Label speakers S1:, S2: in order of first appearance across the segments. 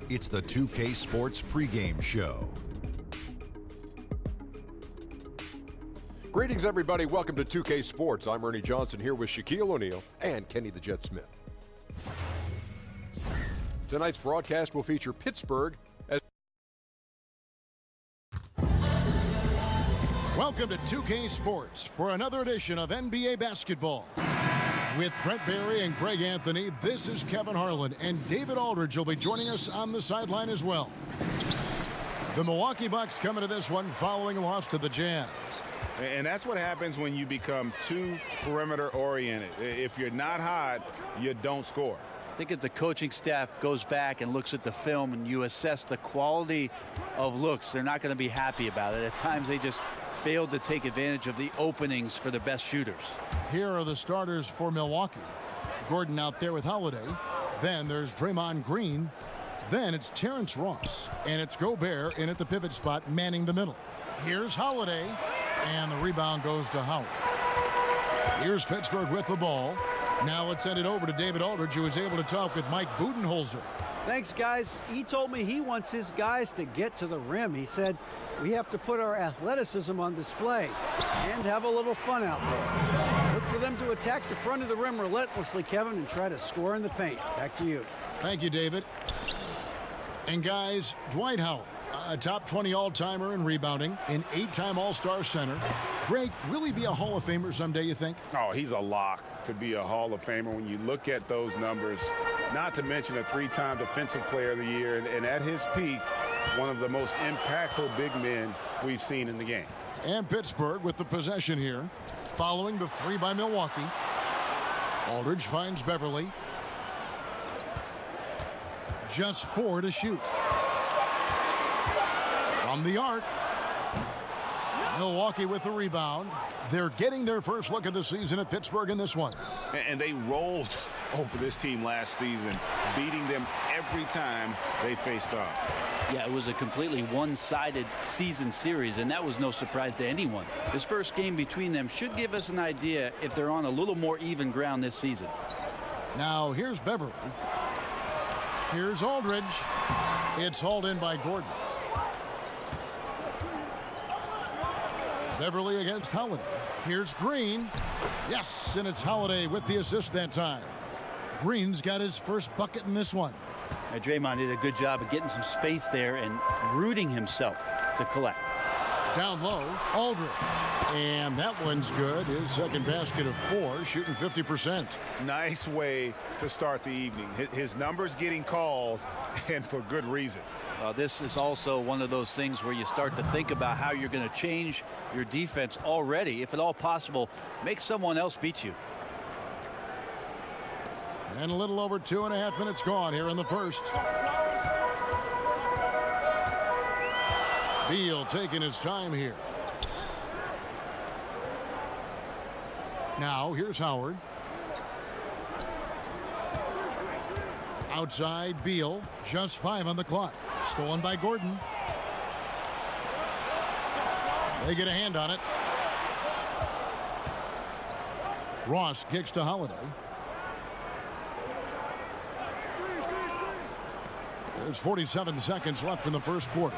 S1: It's the 2K Sports pregame show.
S2: Greetings, everybody. Welcome to 2K Sports. I'm Ernie Johnson here with Shaquille O'Neal and Kenny the Jet Smith. Tonight's broadcast will feature Pittsburgh as...
S3: Welcome to 2K Sports for another edition of NBA basketball. With Brent Barry and Greg Anthony, this is Kevin Harlan, and David Aldridge will be joining us on the sideline as well. The Milwaukee Bucks coming to this one following a loss to the Jazz.
S4: And that's what happens when you become too perimeter-oriented. If you're not hot, you don't score.
S5: I think if the coaching staff goes back and looks at the film and you assess the quality of looks, they're not going to be happy about it. At times, they just failed to take advantage of the openings for the best shooters.
S3: Here are the starters for Milwaukee. Gordon out there with Holiday. Then there's Draymond Green. Then it's Terrence Ross. And it's Gobert in at the pivot spot, manning the middle. Here's Holiday. And the rebound goes to Howard. Here's Pittsburgh with the ball. Now let's send it over to David Aldridge, who was able to talk with Mike Budenholzer.
S6: Thanks, guys. He told me he wants his guys to get to the rim. He said we have to put our athleticism on display and have a little fun out there. Look for them to attack the front of the rim relentlessly, Kevin, and try to score in the paint. Back to you.
S3: Thank you, David. And guys, Dwight Howard, a top 20 all-timer in rebounding, an 8-time All-Star center. Greg, will he be a Hall of Famer someday, you think?
S4: Oh, he's a lock to be a Hall of Famer when you look at those numbers, not to mention a 3-time Defensive Player of the Year, and at his peak, one of the most impactful big men we've seen in the game.
S3: And Pittsburgh with the possession here, following the three by Milwaukee. Aldridge finds Beverly. Just 4 to shoot. From the arc. Milwaukee with the rebound. They're getting their first look of the season at Pittsburgh in this one.
S4: And they rolled over this team last season, beating them every time they faced off.
S5: Yeah, it was a completely one-sided season series, and that was no surprise to anyone. This first game between them should give us an idea if they're on a little more even ground this season.
S3: Now here's Beverly. Here's Aldridge. It's hauled in by Gordon. Beverly against Holiday. Here's Green. Yes, and it's Holiday with the assist that time. Green's got his first bucket in this one.
S5: Now, Draymond did a good job of getting some space there and rooting himself to collect.
S3: Down low, Aldridge. And that one's good. His second basket of 4, shooting 50%.
S4: Nice way to start the evening. His numbers getting called, and for good reason.
S5: This is also one of those things where you start to think about how you're going to change your defense already. If at all possible, make someone else beat you.
S3: And a little over 2.5 minutes gone here in the first. Beal taking his time here. Now here's Howard. Outside Beal, just 5 on the clock. Stolen by Gordon. They get a hand on it. Ross kicks to Holiday. There's 47 seconds left in the first quarter.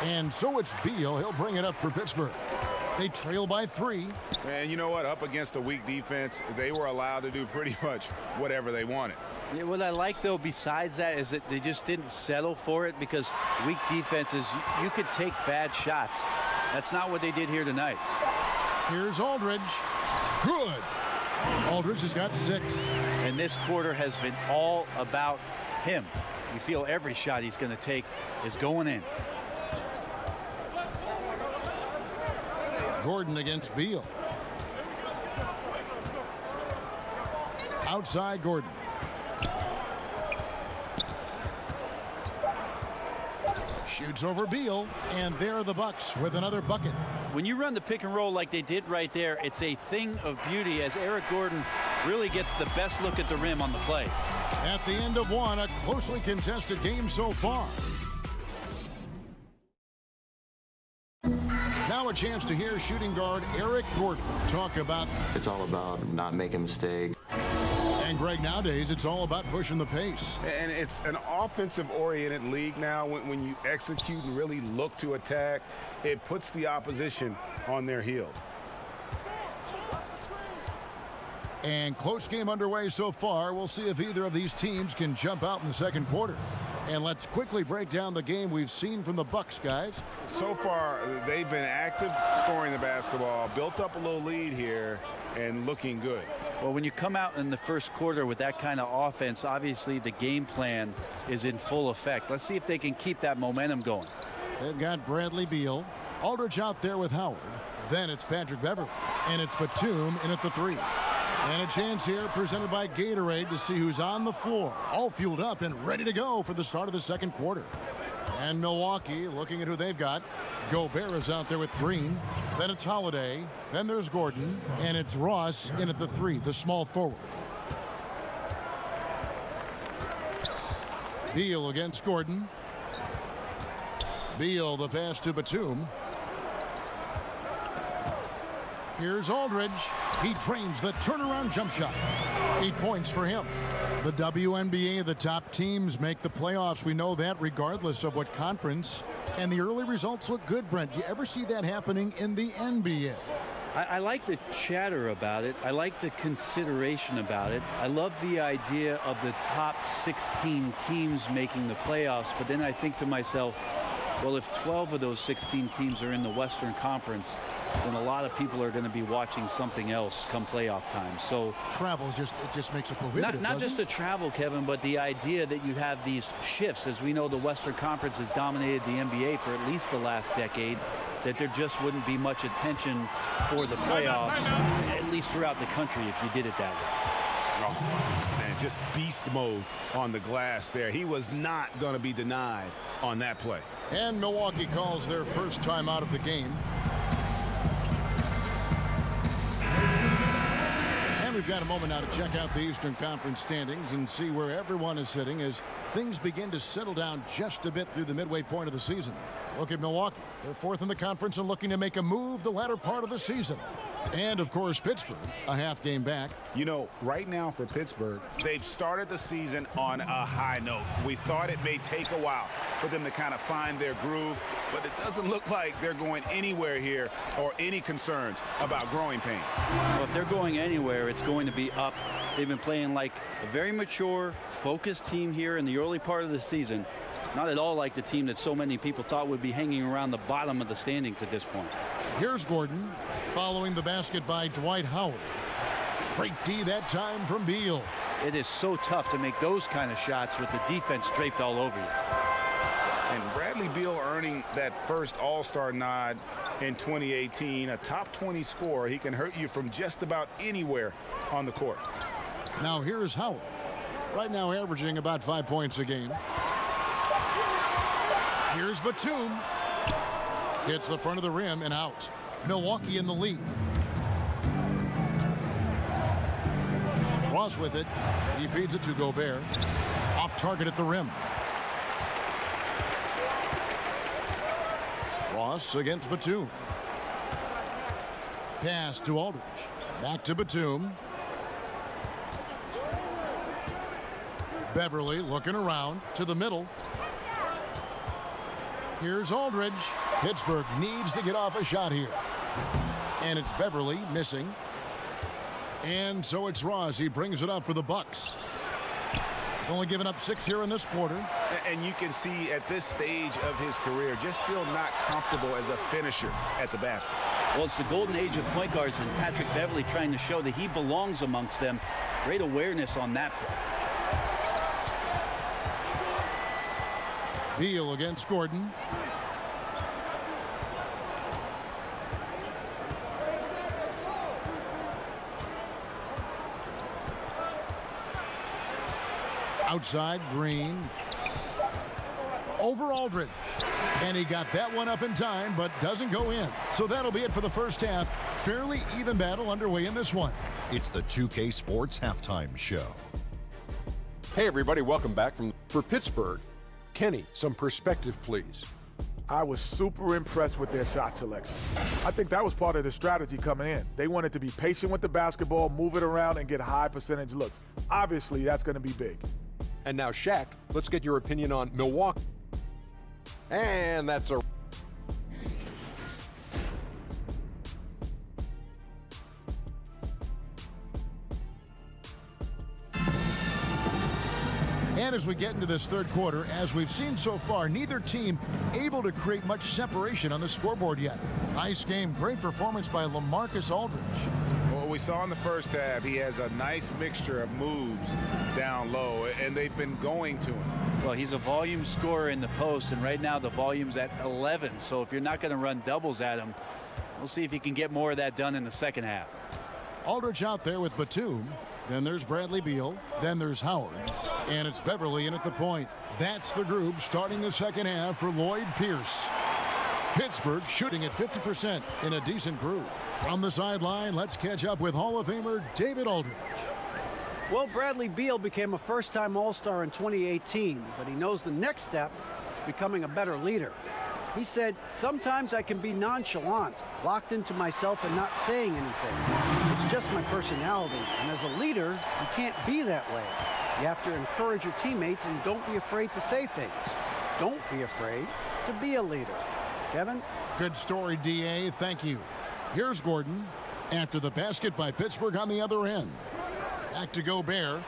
S3: And so it's Beal. He'll bring it up for Pittsburgh. They trail by 3.
S4: And you know what? Up against a weak defense, they were allowed to do pretty much whatever they wanted.
S5: Yeah, what I like, though, besides that, is that they just didn't settle for it, because weak defenses, you could take bad shots. That's not what they did here tonight.
S3: Here's Aldridge. Good. Aldridge has got 6.
S5: And this quarter has been all about him. You feel every shot he's going to take is going in.
S3: Gordon against Beal. Outside Gordon. Shoots over Beal, and there are the Bucks with another bucket.
S5: When you run the pick and roll like they did right there, it's a thing of beauty as Eric Gordon really gets the best look at the rim on the play.
S3: At the end of one, a closely contested game so far. Now a chance to hear shooting guard Eric Gordon talk about...
S7: It's all about not making mistakes.
S3: And, Greg, nowadays it's all about pushing the pace.
S4: And it's an offensive-oriented league now. When you execute and really look to attack, it puts the opposition on their heels.
S3: And close game underway so far. We'll see if either of these teams can jump out in the second quarter. And let's quickly break down the game we've seen from the Bucks, guys.
S4: So far, they've been active, scoring the basketball, built up a little lead here, and looking good.
S5: Well, when you come out in the first quarter with that kind of offense, obviously the game plan is in full effect. Let's see if they can keep that momentum going.
S3: They've got Bradley Beal. Aldridge out there with Howard. Then it's Patrick Beverley. And it's Batum in at the 3. And a chance here presented by Gatorade to see who's on the floor. All fueled up and ready to go for the start of the second quarter. And Milwaukee looking at who they've got. Gobert is out there with Green. Then it's Holiday. Then there's Gordon. And it's Ross in at the 3, the small forward. Beal against Gordon. Beal the pass to Batum. Here's Aldridge. He trains the turnaround jump shot. 8 points for him. The WNBA, the top teams make the playoffs. We know that regardless of what conference. And the early results look good, Brent. Do you ever see that happening in the NBA?
S5: I like the chatter about it. I like the consideration about it. I love the idea of the top 16 teams making the playoffs. But then I think to myself, well, if 12 of those 16 teams are in the Western Conference, then a lot of people are going to be watching something else come playoff time. So
S3: travel just makes it prohibitive.
S5: Not just the travel, Kevin, but the idea that you have these shifts. As we know, the Western Conference has dominated the NBA for at least the last decade, that there just wouldn't be much attention for the playoffs, at least throughout the country, if you did it that way.
S4: Oh, man, just beast mode on the glass there. He was not going to be denied on that play.
S3: And Milwaukee calls their first time out of the game. And we've got a moment now to check out the Eastern Conference standings and see where everyone is sitting as things begin to settle down just a bit through the midway point of the season. Look at Milwaukee. They're 4th in the conference and looking to make a move the latter part of the season. And, of course, Pittsburgh, a half game back.
S4: You know, right now for Pittsburgh, they've started the season on a high note. We thought it may take a while for them to kind of find their groove, but it doesn't look like they're going anywhere here or any concerns about growing pains.
S5: Well, if they're going anywhere, it's going to be up. They've been playing like a very mature, focused team here in the early part of the season. Not at all like the team that so many people thought would be hanging around the bottom of the standings at this point.
S3: Here's Gordon following the basket by Dwight Howard. Great D that time from Beal.
S5: It is so tough to make those kind of shots with the defense draped all over you.
S4: And Bradley Beal earning that first All-Star nod in 2018, a top 20 scorer. He can hurt you from just about anywhere on the court.
S3: Now here's Howard. Right now averaging about 5 points a game. Here's Batum. Hits the front of the rim and out. Milwaukee in the lead. Ross with it. He feeds it to Gobert. Off target at the rim. Ross against Batum. Pass to Aldridge. Back to Batum. Beverley looking around to the middle. Here's Aldridge. Pittsburgh needs to get off a shot here. And it's Beverley missing. And so it's Ross. He brings it up for the Bucks. Only giving up 6 here in this quarter.
S4: And you can see at this stage of his career, just still not comfortable as a finisher at the basket.
S5: Well, it's the golden age of point guards, and Patrick Beverley trying to show that he belongs amongst them. Great awareness on that play.
S3: Beal against Gordon. Outside, Green. Over Aldridge. And he got that one up in time, but doesn't go in. So that'll be it for the first half. Fairly even battle underway in this one.
S1: It's the 2K Sports Halftime Show.
S2: Hey, everybody, welcome back for Pittsburgh. Kenny, some perspective, please.
S7: I was super impressed with their shot selection. I think that was part of the strategy coming in. They wanted to be patient with the basketball, move it around, and get high percentage looks. Obviously, that's going to be big.
S2: And now, Shaq, let's get your opinion on Milwaukee. And that's a
S3: And as we get into this third quarter, as we've seen so far, neither team able to create much separation on the scoreboard yet. Nice game, great performance by LaMarcus Aldridge.
S4: Well, we saw in the first half, he has a nice mixture of moves down low, and they've been going to him.
S5: Well, he's a volume scorer in the post, and right now the volume's at 11. So if you're not going to run doubles at him, we'll see if he can get more of that done in the second half.
S3: Aldridge out there with Batum. Then there's Bradley Beal. Then there's Howard. And it's Beverly in at the point. That's the group starting the second half for Lloyd Pierce. Pittsburgh shooting at 50% in a decent group. From the sideline, let's catch up with Hall of Famer David Aldridge.
S6: Well, Bradley Beal became a first-time All-Star in 2018, but he knows the next step is becoming a better leader. He said, sometimes I can be nonchalant, locked into myself and not saying anything. It's just my personality, and as a leader, you can't be that way. You have to encourage your teammates and don't be afraid to say things. Don't be afraid to be a leader. Kevin?
S3: Good story, D.A. Thank you. Here's Gordon after the basket by Pittsburgh on the other end. Back to Gobert.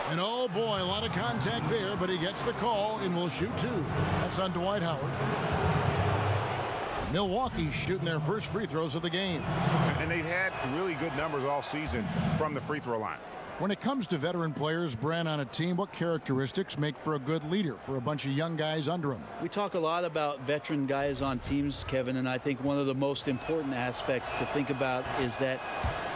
S3: And oh boy, a lot of contact there, but he gets the call and will shoot two. That's on Dwight Howard. Milwaukee shooting their first free throws of the game.
S4: And they've had really good numbers all season from the free throw line.
S3: When it comes to veteran players, Brent, on a team, what characteristics make for a good leader for a bunch of young guys under him?
S5: We talk a lot about veteran guys on teams, Kevin, and I think one of the most important aspects to think about is that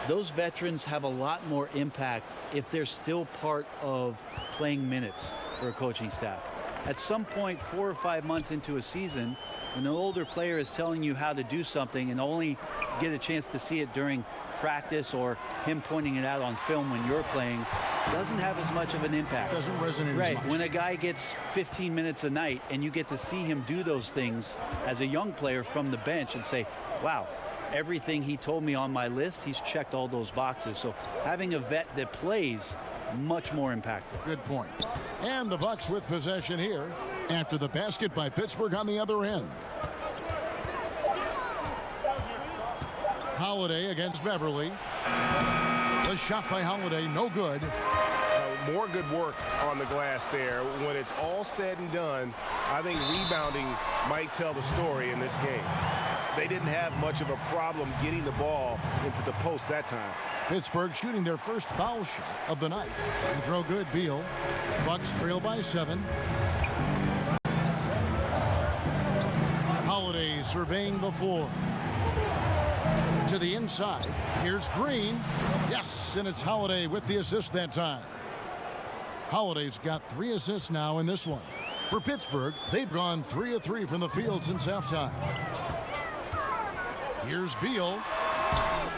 S5: those veterans have a lot more impact if they're still part of playing minutes for a coaching staff. At some point, 4 or 5 months into a season, when an older player is telling you how to do something and only get a chance to see it during practice or him pointing it out on film when you're playing, doesn't have as much of an impact.
S3: Doesn't resonate
S5: right.
S3: as much.
S5: When a guy gets 15 minutes a night and you get to see him do those things as a young player from the bench and say, wow, everything he told me on my list, he's checked all those boxes. So having a vet that plays, much more impactful.
S3: Good point. And the Bucks with possession here after the basket by Pittsburgh on the other end. Holiday against Beverly. The shot by Holiday, no good.
S4: More good work on the glass there. When it's all said and done, I think rebounding might tell the story in this game. They didn't have much of a problem getting the ball into the post that time.
S3: Pittsburgh shooting their first foul shot of the night. They throw good, Beal. Bucks trail by 7. Holiday surveying the floor. To the inside. Here's Green. Yes, and it's Holiday with the assist that time. Holiday's got 3 assists now in this one. For Pittsburgh, they've gone 3 of 3 from the field since halftime. Here's Beal.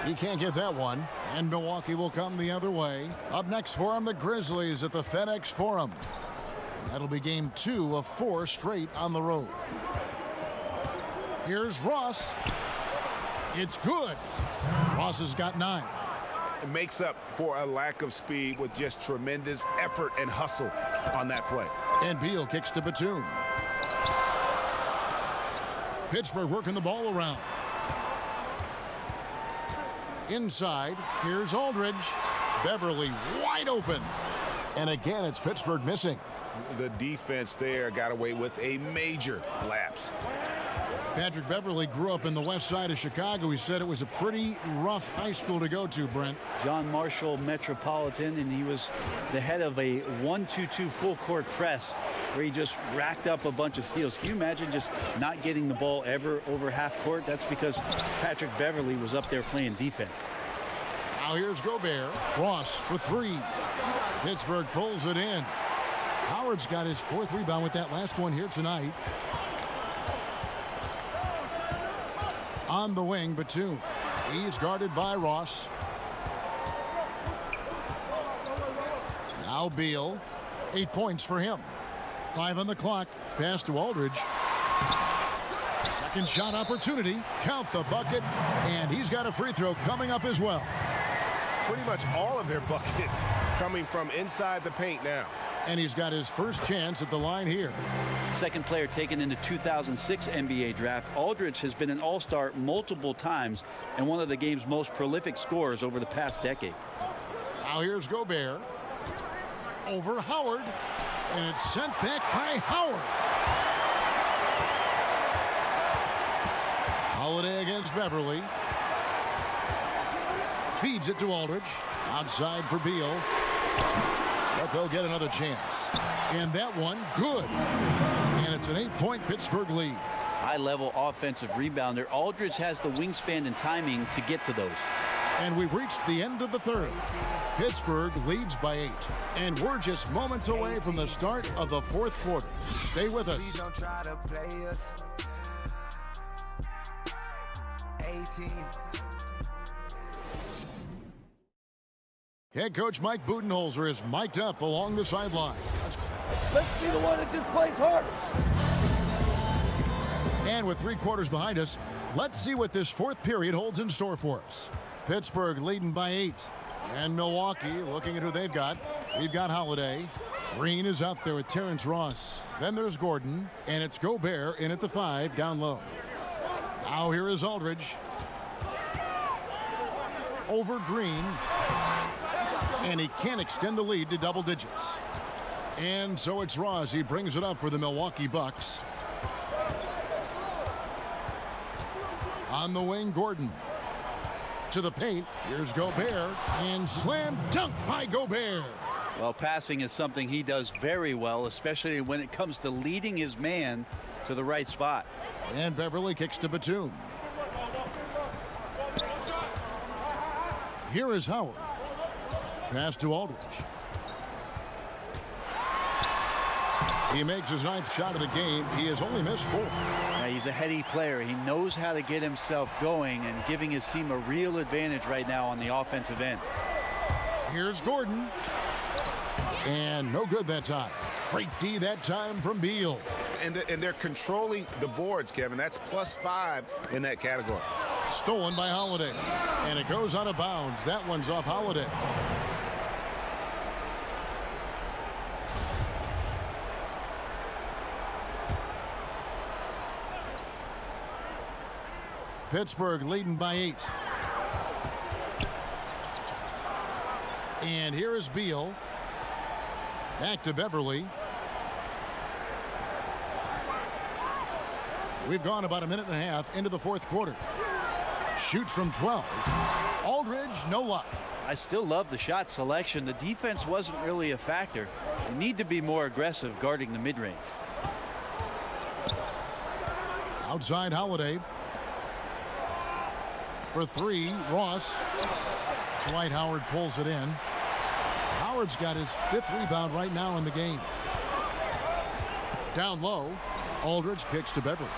S3: He can't get that one. And Milwaukee will come the other way. Up next for them, the Grizzlies at the FedEx Forum. That'll be game 2 of 4 straight on the road. Here's Ross. It's good. Ross has got 9.
S4: It makes up for a lack of speed with just tremendous effort and hustle on that play.
S3: And Beal kicks to Batum. Pittsburgh working the ball around. Inside, here's Aldridge. Beverly wide open. And again, it's Pittsburgh missing.
S4: The defense there got away with a major lapse.
S3: Patrick Beverly grew up in the west side of Chicago. He said it was a pretty rough high school to go to, Brent.
S5: John Marshall Metropolitan, and he was the head of a 1-2-2 full court press where he just racked up a bunch of steals. Can you imagine just not getting the ball ever over half court? That's because Patrick Beverly was up there playing defense.
S3: Now here's Gobert. Ross for 3. Pittsburgh pulls it in. Howard's got his 4th rebound with that last one here tonight. On the wing, Batum. He's guarded by Ross. Now Beal. 8 points for him. 5 on the clock. Pass to Aldridge. Second shot opportunity. Count the bucket. And he's got a free throw coming up as well.
S4: Pretty much all of their buckets coming from inside the paint now.
S3: And he's got his first chance at the line here.
S5: Second player taken in the 2006 NBA draft. Aldridge has been an all-star multiple times and one of the game's most prolific scorers over the past decade.
S3: Now here's Gobert. Over Howard. And it's sent back by Howard. Holiday against Beverly. Feeds it to Aldridge. Outside for Beal. But they'll get another chance. And that one, good. And it's an 8-point Pittsburgh lead.
S5: High-level offensive rebounder. Aldridge has the wingspan and timing to get to those.
S3: And we've reached the end of the third. Pittsburgh leads by 8. And we're just moments away from the start of the fourth quarter. Stay with us.
S8: Don't try to play us. 18.
S3: Head coach Mike Budenholzer is mic'd up along the sideline.
S9: Let's be the one that just plays harder.
S3: And with 3 quarters behind us, let's see what this fourth period holds in store for us. Pittsburgh leading by 8. And Milwaukee looking at who they've got. We've got Holiday. Green is out there with Terrence Ross. Then there's Gordon. And it's Gobert in at the 5 down low. Now here is Aldridge. Over Green. And he can't extend the lead to double digits. And so it's Ross. He brings it up for the Milwaukee Bucks. On the wing, Gordon. To the paint. Here's Gobert. And slam dunk by Gobert.
S5: Well, passing is something he does very well, especially when it comes to leading his man to the right spot.
S3: And Beverly kicks to Batum. Here is Howard. Pass to Aldridge. He makes his 9th shot of the game. He has only missed 4.
S5: Now, he's a heady player. He knows how to get himself going and giving his team a real advantage right now on the offensive end.
S3: Here's Gordon. And no good that time. Great D that time from Beal.
S4: And they're controlling the boards, Kevin. That's +5 in that category.
S3: Stolen by Holiday. And it goes out of bounds. That one's off Holiday. Pittsburgh leading by 8. And here is Beal. Back to Beverly. We've gone about a minute and a half into the fourth quarter. Shoots from 12. Aldridge, no luck.
S5: I still love the shot selection. The defense wasn't really a factor. You need to be more aggressive guarding the mid-range.
S3: Outside Holiday. For 3, Ross. Dwight Howard pulls it in. Howard's got his 5th rebound right now in the game. Down low, Aldridge kicks to Beverly.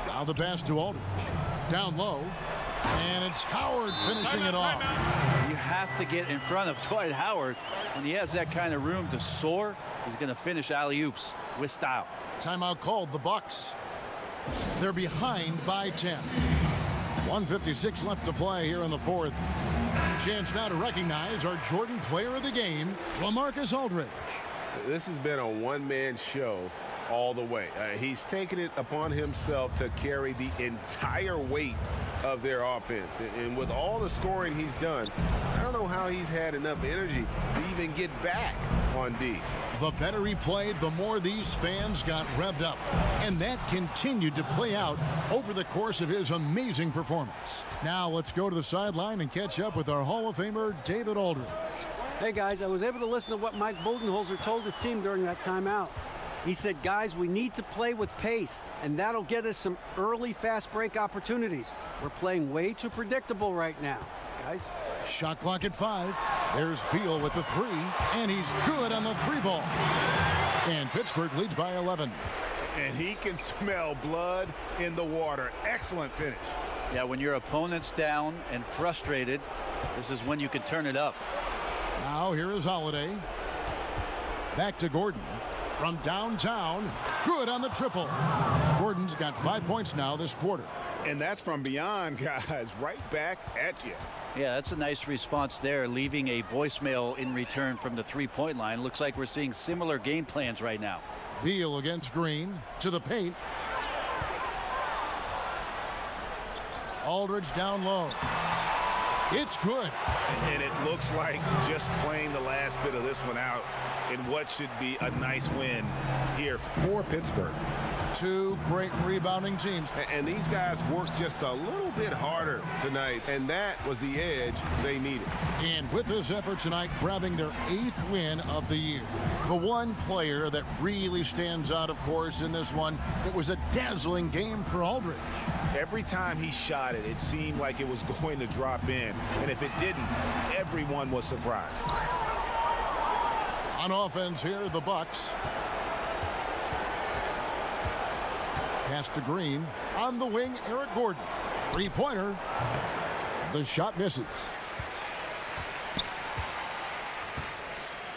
S3: Now the pass to Aldridge. Down low, and it's Howard finishing it off.
S5: You have to get in front of Dwight Howard. When he has that kind of room to soar, he's going to finish alley-oops with style.
S3: Timeout called, the Bucks. They're behind by 10. 1:56 left to play here in the fourth. Chance now to recognize our Jordan Player of the Game, LaMarcus Aldridge.
S4: This has been a one-man show all the way. He's taken it upon himself to carry the entire weight of their offense. And with all the scoring he's done, I don't know how he's had enough energy to even get back on D.
S3: The better he played, the more these fans got revved up. And that continued to play out over the course of his amazing performance. Now let's go to the sideline and catch up with our Hall of Famer, David Aldridge.
S6: Hey, guys, I was able to listen to what Mike Budenholzer told his team during that timeout. He said, guys, we need to play with pace, and that'll get us some early fast break opportunities. We're playing way too predictable right now, guys.
S3: Shot clock at 5. There's Beal with the 3, and he's good on the 3-ball. And Pittsburgh leads by 11.
S4: And he can smell blood in the water. Excellent finish.
S5: Yeah, when your opponent's down and frustrated, this is when you can turn it up.
S3: Now here is Holiday. Back to Gordon. from downtown. Good on the triple. Gordon's got 5 points now this quarter.
S4: And that's from beyond, guys, right back at you.
S5: Yeah, that's a nice response there, leaving a voicemail in return from the three-point line. Looks like we're seeing similar game plans right now.
S3: Beal against Green to the paint. Aldridge down low. It's good.
S4: And it looks like just playing the last bit of this one out in what should be a nice win here for Pittsburgh.
S3: Two great rebounding teams.
S10: And these guys worked just a little bit harder tonight, and that was the edge they needed.
S3: And with this effort tonight, grabbing their 8th win of the year. The one player that really stands out, of course, in this one, it was a dazzling game for Aldridge.
S4: Every time he shot it, it seemed like it was going to drop in. And if it didn't, everyone was surprised.
S3: On offense here, the Bucks. Pass to Green. On the wing, Eric Gordon. Three-pointer. The shot misses.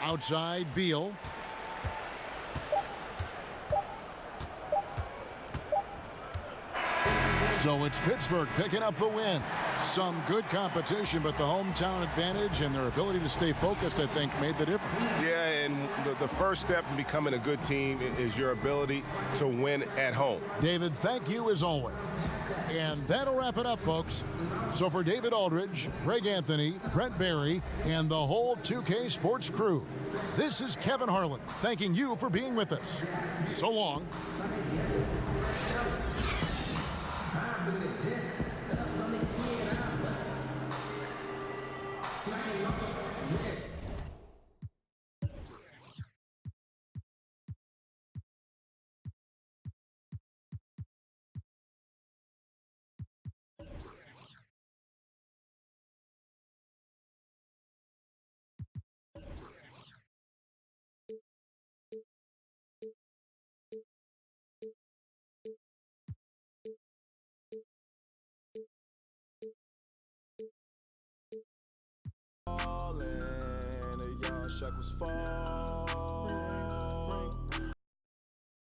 S3: Outside, Beal. So it's Pittsburgh picking up the win. Some good competition, but the hometown advantage and their ability to stay focused, I think, made the difference.
S10: Yeah, and the first step in becoming a good team is your ability to win at home.
S3: David, thank you as always. And that'll wrap it up, folks. So for David Aldridge, Greg Anthony, Brent Barry, and the whole 2K Sports crew, this is Kevin Harlan thanking you for being with us. So long.
S11: And the young Chuck was falling.